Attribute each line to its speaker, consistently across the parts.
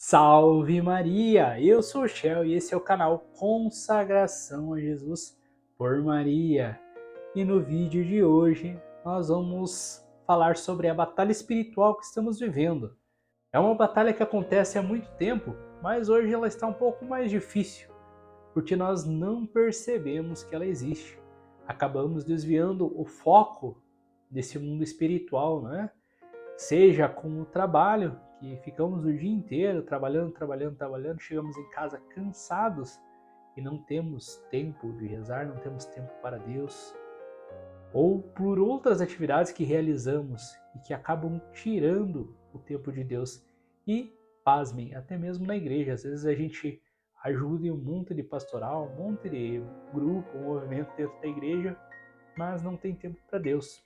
Speaker 1: Salve Maria! Eu sou o Shell e esse é o canal Consagração a Jesus por Maria. E no vídeo de hoje nós vamos falar sobre a batalha espiritual que estamos vivendo. É uma batalha que acontece há muito tempo, mas hoje ela está um pouco mais difícil, porque nós não percebemos que ela existe. Acabamos desviando o foco desse mundo espiritual, né? Seja com o trabalho, que ficamos o dia inteiro trabalhando, chegamos em casa cansados e não temos tempo de rezar, não temos tempo para Deus, ou por outras atividades que realizamos e que acabam tirando o tempo de Deus. E, pasmem, até mesmo na igreja, às vezes a gente ajuda em um monte de pastoral, um monte de grupo, um movimento dentro da igreja, mas não tem tempo para Deus.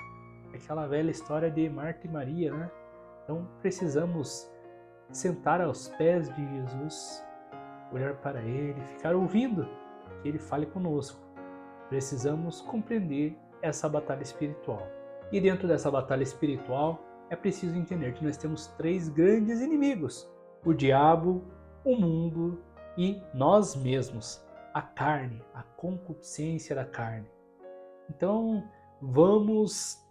Speaker 1: Aquela velha história de Marta e Maria, né? Então precisamos sentar aos pés de Jesus, olhar para Ele, ficar ouvindo que Ele fale conosco. Precisamos compreender essa batalha espiritual. E dentro dessa batalha espiritual é preciso entender que nós temos três grandes inimigos: o diabo, o mundo e nós mesmos, a carne, a concupiscência da carne. Então vamos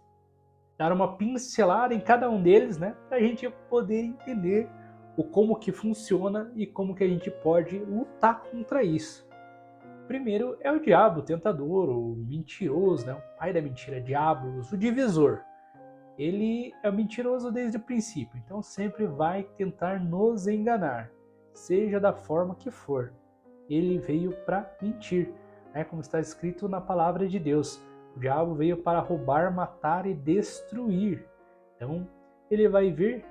Speaker 1: dar uma pincelada em cada um deles, né, para a gente poder entender o como que funciona e como que a gente pode lutar contra isso. Primeiro é o diabo, o tentador, o mentiroso, né, o pai da mentira, diabos, o divisor. Ele é mentiroso desde o princípio, então sempre vai tentar nos enganar, seja da forma que for. Ele veio para mentir, né, como está escrito na palavra de Deus. O diabo veio para roubar, matar e destruir. Então, ele vai vir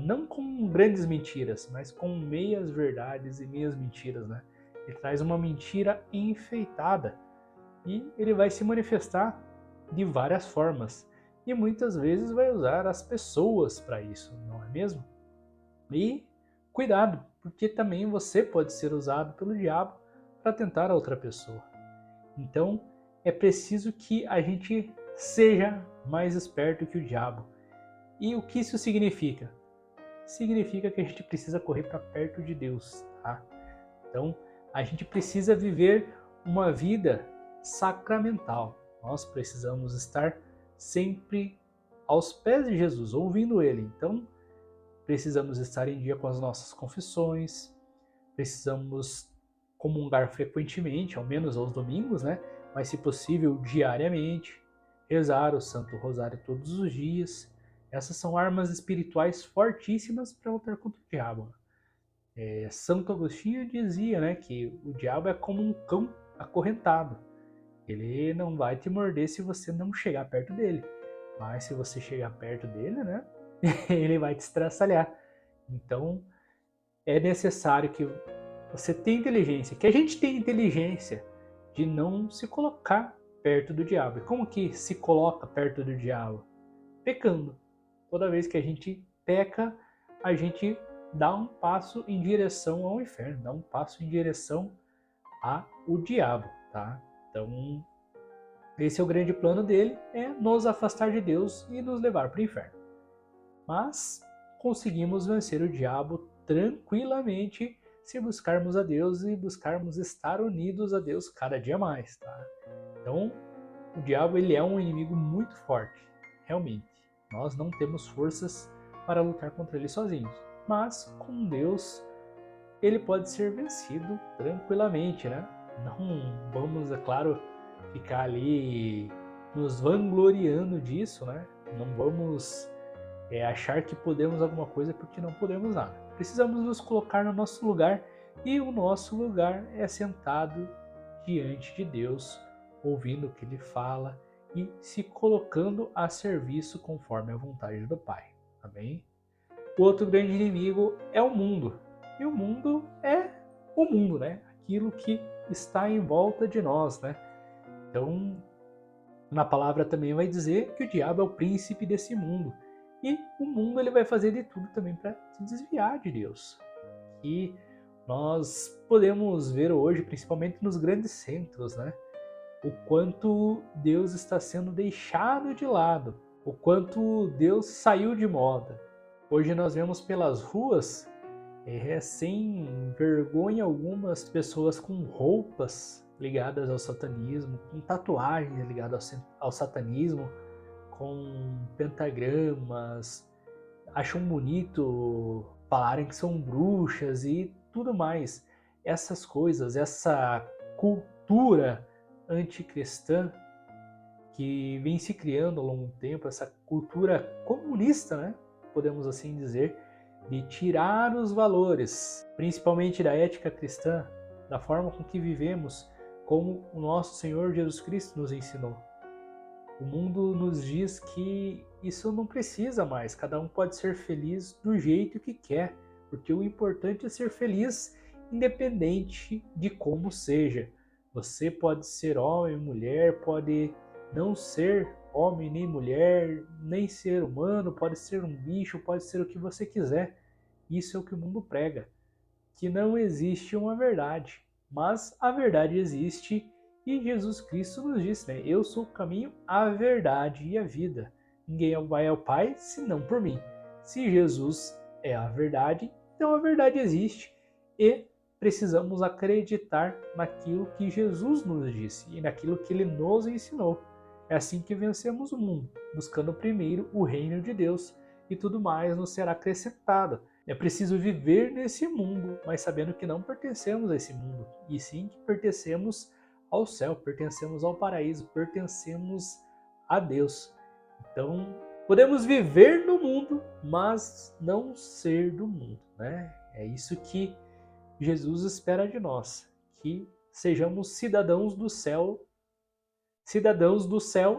Speaker 1: não com grandes mentiras, mas com meias verdades e meias mentiras, né? Ele traz uma mentira enfeitada e ele vai se manifestar de várias formas. E muitas vezes vai usar as pessoas para isso, não é mesmo? E cuidado, porque também você pode ser usado pelo diabo para tentar a outra pessoa. Então, é preciso que a gente seja mais esperto que o diabo. E o que isso significa? Significa que a gente precisa correr para perto de Deus, tá? Então, a gente precisa viver uma vida sacramental. Nós precisamos estar sempre aos pés de Jesus, ouvindo Ele. Então, precisamos estar em dia com as nossas confissões, precisamos comungar frequentemente, ao menos aos domingos, né? Mas, se possível, diariamente, rezar o Santo Rosário todos os dias. Essas são armas espirituais fortíssimas para lutar contra o diabo. Santo Agostinho dizia, né, que o diabo é como um cão acorrentado. Ele não vai te morder se você não chegar perto dele. Mas se você chegar perto dele, né, ele vai te estraçalhar. Então, é necessário que você tenha inteligência, que a gente tenha inteligência de não se colocar perto do diabo. E como que se coloca perto do diabo? Pecando. Toda vez que a gente peca, a gente dá um passo em direção ao inferno, dá um passo em direção ao diabo, tá? Então, esse é o grande plano dele, é nos afastar de Deus e nos levar para o inferno. Mas conseguimos vencer o diabo tranquilamente se buscarmos a Deus e buscarmos estar unidos a Deus cada dia mais, tá? Então, o diabo ele é um inimigo muito forte, realmente. Nós não temos forças para lutar contra ele sozinhos, mas com Deus ele pode ser vencido tranquilamente, né? Não vamos, é claro, ficar ali nos vangloriando disso, né? Não vamos achar que podemos alguma coisa porque não podemos nada. Precisamos nos colocar no nosso lugar e o nosso lugar é sentado diante de Deus, ouvindo o que Ele fala e se colocando a serviço conforme a vontade do Pai. Amém? O outro grande inimigo é o mundo. E o mundo é o mundo, né? Aquilo que está em volta de nós, né? Então, na palavra também vai dizer que o diabo é o príncipe desse mundo. E o mundo ele vai fazer de tudo também para se desviar de Deus. E nós podemos ver hoje, principalmente nos grandes centros, né? O quanto Deus está sendo deixado de lado, o quanto Deus saiu de moda. Hoje nós vemos pelas ruas sem vergonha alguma, as pessoas com roupas ligadas ao satanismo, com tatuagens ligadas ao satanismo, com pentagramas, acham bonito falarem que são bruxas e tudo mais. Essas coisas, essa cultura anticristã que vem se criando ao longo do tempo, essa cultura comunista, né? Podemos assim dizer, de tirar os valores, principalmente da ética cristã, da forma com que vivemos, como o nosso Senhor Jesus Cristo nos ensinou. O mundo nos diz que isso não precisa mais, cada um pode ser feliz do jeito que quer, porque o importante é ser feliz independente de como seja. Você pode ser homem, mulher, pode não ser homem nem mulher, nem ser humano, pode ser um bicho, pode ser o que você quiser. Isso é o que o mundo prega, que não existe uma verdade, mas a verdade existe e Jesus Cristo nos disse, né? Eu sou o caminho, a verdade e a vida. Ninguém vai ao Pai senão por mim. Se Jesus é a verdade, então a verdade existe e precisamos acreditar naquilo que Jesus nos disse e naquilo que Ele nos ensinou. É assim que vencemos o mundo, buscando primeiro o reino de Deus e tudo mais nos será acrescentado. É preciso viver nesse mundo, mas sabendo que não pertencemos a esse mundo, e sim que pertencemos ao céu, pertencemos ao paraíso, pertencemos a Deus. Então, podemos viver no mundo, mas não ser do mundo, né? É isso que Jesus espera de nós, que sejamos cidadãos do céu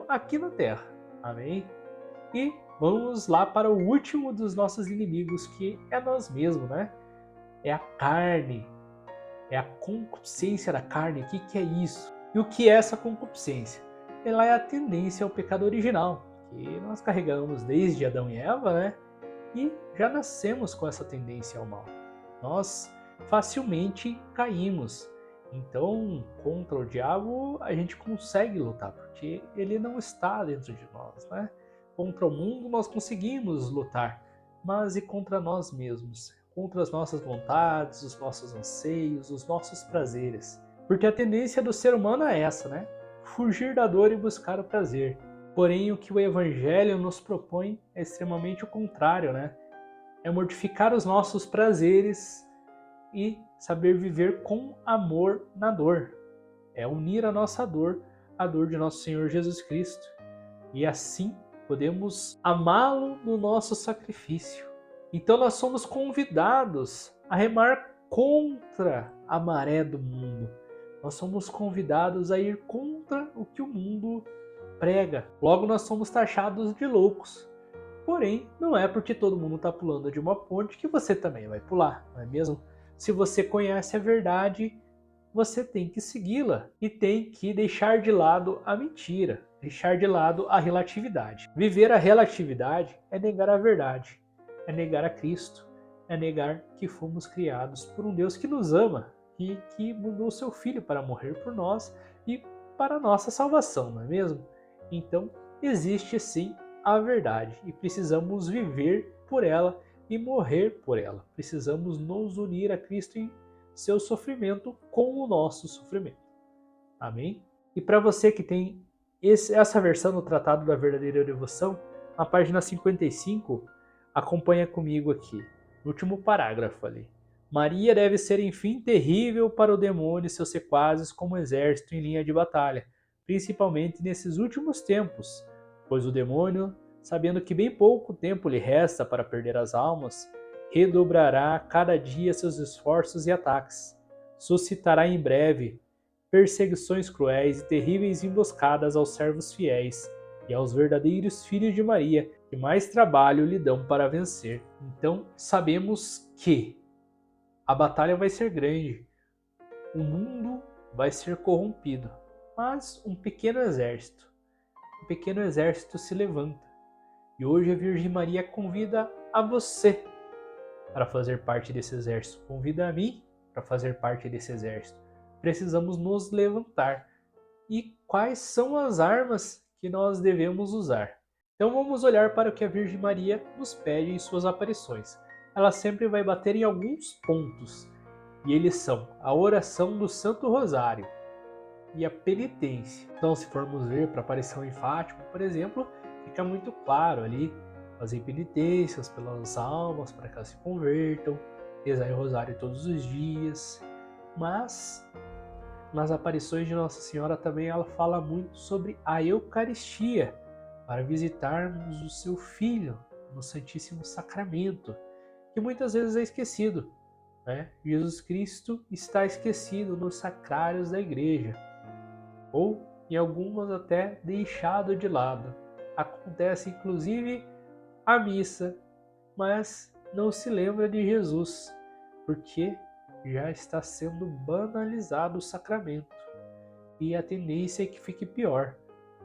Speaker 1: aqui na terra. Amém? E vamos lá para o último dos nossos inimigos, que é nós mesmos, né? É a carne, é a concupiscência da carne. O que é isso? E o que é essa concupiscência? Ela é a tendência ao pecado original, que nós carregamos desde Adão e Eva, né? E já nascemos com essa tendência ao mal. Nós facilmente caímos. Então, contra o diabo, a gente consegue lutar, porque ele não está dentro de nós, né? Contra o mundo, nós conseguimos lutar, mas e contra nós mesmos? Contra as nossas vontades, os nossos anseios, os nossos prazeres. Porque a tendência do ser humano é essa, né? Fugir da dor e buscar o prazer. Porém, o que o Evangelho nos propõe é extremamente o contrário, né? É mortificar os nossos prazeres e saber viver com amor na dor. É unir a nossa dor à dor de nosso Senhor Jesus Cristo. E assim podemos amá-lo no nosso sacrifício. Então nós somos convidados a remar contra a maré do mundo. Nós somos convidados a ir contra o que o mundo prega. Logo nós somos taxados de loucos. Porém, não é porque todo mundo está pulando de uma ponte que você também vai pular, não é mesmo? Se você conhece a verdade, você tem que segui-la e tem que deixar de lado a mentira, deixar de lado a relatividade. Viver a relatividade é negar a verdade, é negar a Cristo, é negar que fomos criados por um Deus que nos ama e que mandou seu Filho para morrer por nós e para a nossa salvação, não é mesmo? Então, existe sim a verdade e precisamos viver por ela e morrer por ela. Precisamos nos unir a Cristo em seu sofrimento com o nosso sofrimento. Amém? E para você que tem essa versão do Tratado da Verdadeira Devoção, na página 55, acompanha comigo aqui, no último parágrafo ali. Maria deve ser, enfim, terrível para o demônio e seus sequazes como exército em linha de batalha, principalmente nesses últimos tempos, pois o demônio, sabendo que bem pouco tempo lhe resta para perder as almas, redobrará cada dia seus esforços e ataques. Suscitará em breve perseguições cruéis e terríveis emboscadas aos servos fiéis e aos verdadeiros filhos de Maria, que mais trabalho lhe dão para vencer. Então, sabemos que a batalha vai ser grande, o mundo vai ser corrompido, mas um pequeno exército se levanta. E hoje a Virgem Maria convida a você para fazer parte desse exército. Convida a mim para fazer parte desse exército. Precisamos nos levantar. E quais são as armas que nós devemos usar? Então vamos olhar para o que a Virgem Maria nos pede em suas aparições. ela sempre vai bater em alguns pontos. E eles são a oração do Santo Rosário e a penitência. Então, se formos ver para a aparição em Fátima, por exemplo, fica muito claro ali fazer penitências pelas almas para que elas se convertam, rezar o rosário todos os dias. Mas nas aparições de Nossa Senhora também ela fala muito sobre a Eucaristia, para visitarmos o seu Filho no Santíssimo Sacramento, que muitas vezes é esquecido, né? Jesus Cristo está esquecido nos sacrários da igreja, ou em algumas até deixado de lado. Acontece inclusive a missa, mas não se lembra de Jesus, porque já está sendo banalizado o sacramento e a tendência é que fique pior.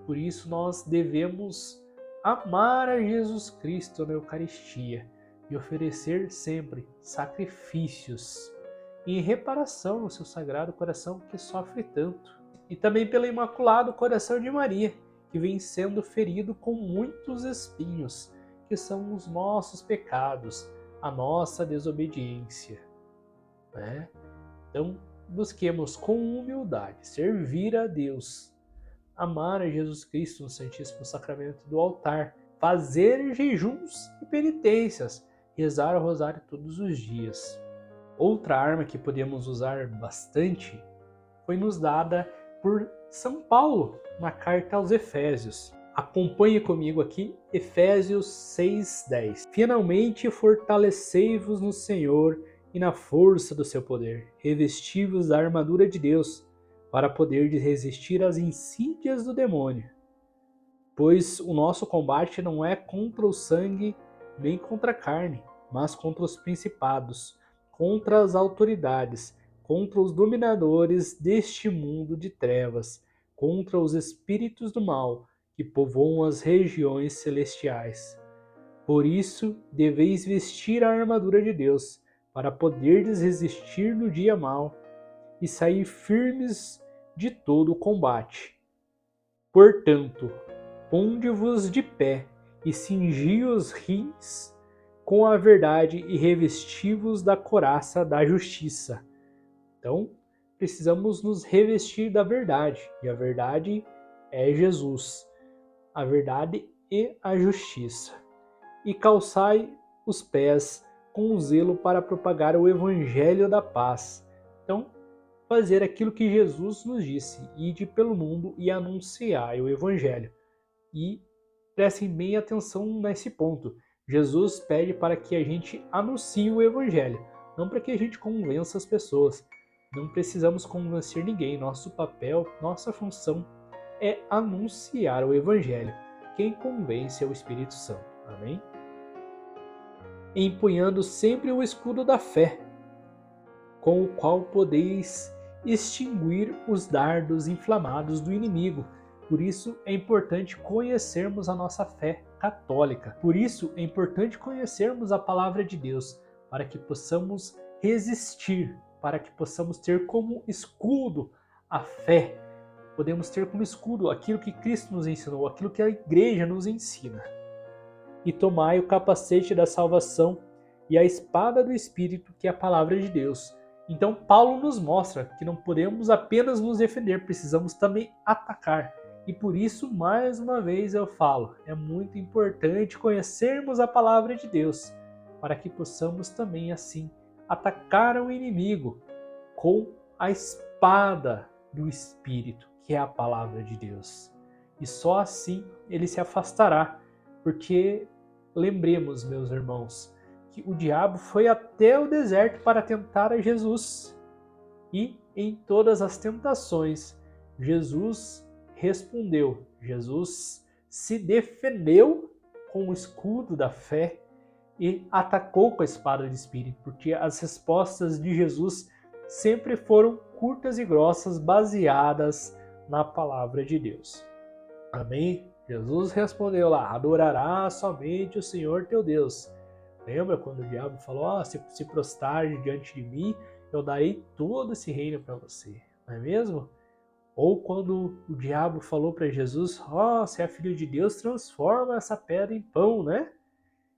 Speaker 1: Por isso nós devemos amar a Jesus Cristo na Eucaristia e oferecer sempre sacrifícios em reparação ao seu Sagrado Coração que sofre tanto. E também pelo Imaculado Coração de Maria, que vem sendo ferido com muitos espinhos, que são os nossos pecados, a nossa desobediência, né? Então, busquemos com humildade servir a Deus, amar a Jesus Cristo no Santíssimo Sacramento do altar, fazer jejuns e penitências, rezar o rosário todos os dias. Outra arma que podemos usar bastante foi nos dada por São Paulo na carta aos Efésios. Acompanhe comigo aqui Efésios 6:10. Finalmente fortalecei-vos no Senhor e na força do seu poder, revesti-vos da armadura de Deus, para poderdes resistir às insídias do demônio. Pois o nosso combate não é contra o sangue, nem contra a carne, mas contra os principados, contra as autoridades, contra os dominadores deste mundo de trevas, contra os espíritos do mal que povoam as regiões celestiais. Por isso, deveis vestir a armadura de Deus, para poderdes resistir no dia mau e sair firmes de todo o combate. Portanto, ponde-vos de pé e cingi os rins com a verdade e revesti-vos da couraça da justiça. Então, precisamos nos revestir da verdade, e a verdade é Jesus, a verdade e a justiça. E calçai os pés com zelo para propagar o evangelho da paz. Então, fazer aquilo que Jesus nos disse, ide pelo mundo e anunciai o evangelho. E prestem bem atenção nesse ponto. Jesus pede para que a gente anuncie o evangelho, não para que a gente convença as pessoas. Não precisamos convencer ninguém. Nosso papel, nossa função é anunciar o evangelho. Quem convence é o Espírito Santo. Amém? Empunhando sempre o escudo da fé, com o qual podeis extinguir os dardos inflamados do inimigo. Por isso é importante conhecermos a nossa fé católica. Por isso é importante conhecermos a palavra de Deus, para que possamos resistir, para que possamos ter como escudo a fé. Podemos ter como escudo aquilo que Cristo nos ensinou, aquilo que a igreja nos ensina. E tomai o capacete da salvação e a espada do Espírito, que é a palavra de Deus. Então Paulo nos mostra que não podemos apenas nos defender, precisamos também atacar. E por isso, mais uma vez eu falo, é muito importante conhecermos a palavra de Deus, para que possamos também assim atacar o inimigo com a espada do Espírito, que é a palavra de Deus. E só assim ele se afastará, porque lembremos, meus irmãos, que o diabo foi até o deserto para tentar a Jesus. E em todas as tentações, Jesus respondeu. Jesus se defendeu com o escudo da fé e atacou com a espada do Espírito, porque as respostas de Jesus sempre foram curtas e grossas, baseadas na palavra de Deus. Amém? Jesus respondeu lá, adorarás somente o Senhor teu Deus. Lembra quando o diabo falou, se prostrar diante de mim, eu darei todo esse reino para você, não é mesmo? Ou quando o diabo falou para Jesus, se é filho de Deus, transforma essa pedra em pão, né?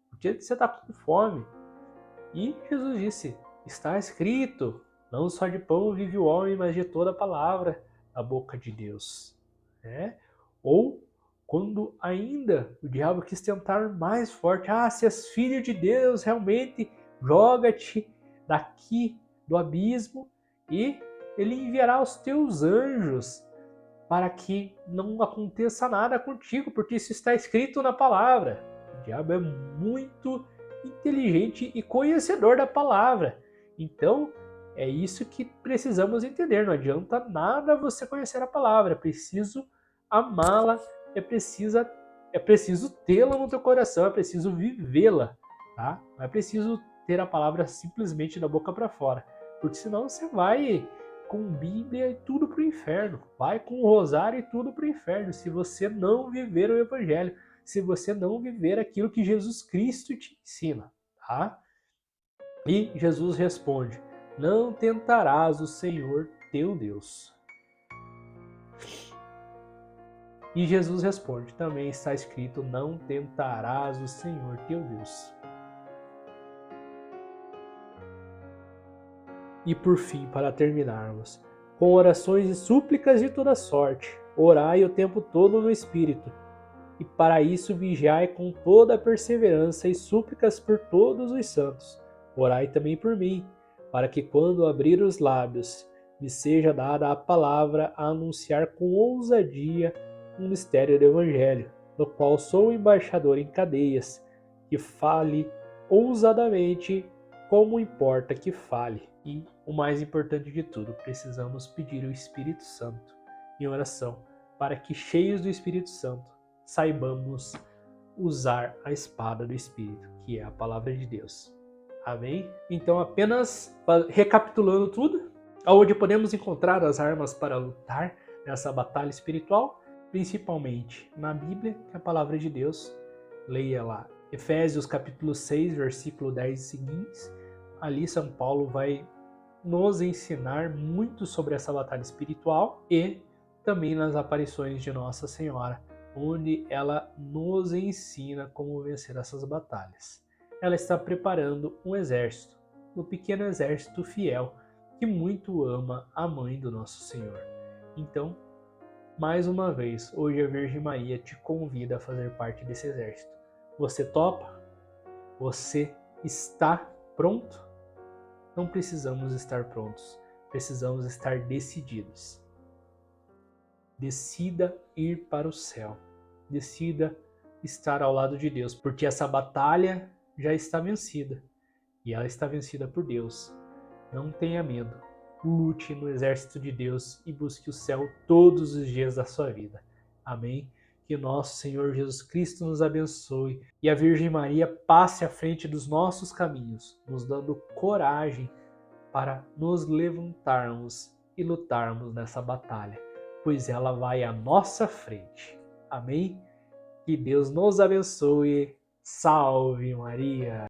Speaker 1: Porque você está com fome. E Jesus disse: está escrito, não só de pão vive o homem, mas de toda a palavra da boca de Deus. Ou quando ainda o diabo quis tentar mais forte, se és filho de Deus, realmente joga-te daqui do abismo e ele enviará os teus anjos para que não aconteça nada contigo, porque isso está escrito na palavra. O diabo é muito inteligente e conhecedor da palavra. Então, é isso que precisamos entender. Não adianta nada você conhecer a palavra, é preciso amá-la, é preciso tê-la no teu coração, é preciso vivê-la, tá? Não é preciso ter a palavra simplesmente da boca para fora, porque senão você vai com Bíblia e tudo para o inferno. Vai com o rosário e tudo para o inferno. Se você não viver o Evangelho, se você não viver aquilo que Jesus Cristo te ensina, tá? E Jesus responde: não tentarás o Senhor teu Deus. E Jesus responde: também está escrito: não tentarás o Senhor teu Deus. E por fim, para terminarmos, com orações e súplicas de toda sorte, orai o tempo todo no Espírito, e para isso vigiai com toda a perseverança e súplicas por todos os santos. Orai também por mim, para que quando abrir os lábios, me seja dada a palavra a anunciar com ousadia um mistério do Evangelho, do qual sou embaixador em cadeias, que fale ousadamente como importa que fale. E o mais importante de tudo, precisamos pedir o Espírito Santo em oração, para que, cheios do Espírito Santo, saibamos usar a espada do Espírito, que é a palavra de Deus. Amém? Então, apenas recapitulando tudo, onde podemos encontrar as armas para lutar nessa batalha espiritual, principalmente na Bíblia, que é a palavra de Deus. Leia lá Efésios capítulo 6, versículo 10 e seguintes. Ali São Paulo vai nos ensinar muito sobre essa batalha espiritual e também nas aparições de Nossa Senhora, onde ela nos ensina como vencer essas batalhas. Ela está preparando um exército, um pequeno exército fiel, que muito ama a mãe do Nosso Senhor. Então, mais uma vez, hoje a Virgem Maria te convida a fazer parte desse exército. Você topa? Você está pronto? Não precisamos estar prontos, precisamos estar decididos. Decida ir para o céu, decida estar ao lado de Deus, porque essa batalha já está vencida e ela está vencida por Deus. Não tenha medo, lute no exército de Deus e busque o céu todos os dias da sua vida. Amém? Que nosso Senhor Jesus Cristo nos abençoe e a Virgem Maria passe à frente dos nossos caminhos, nos dando coragem para nos levantarmos e lutarmos nessa batalha, pois ela vai à nossa frente. Amém? Que Deus nos abençoe. Salve Maria!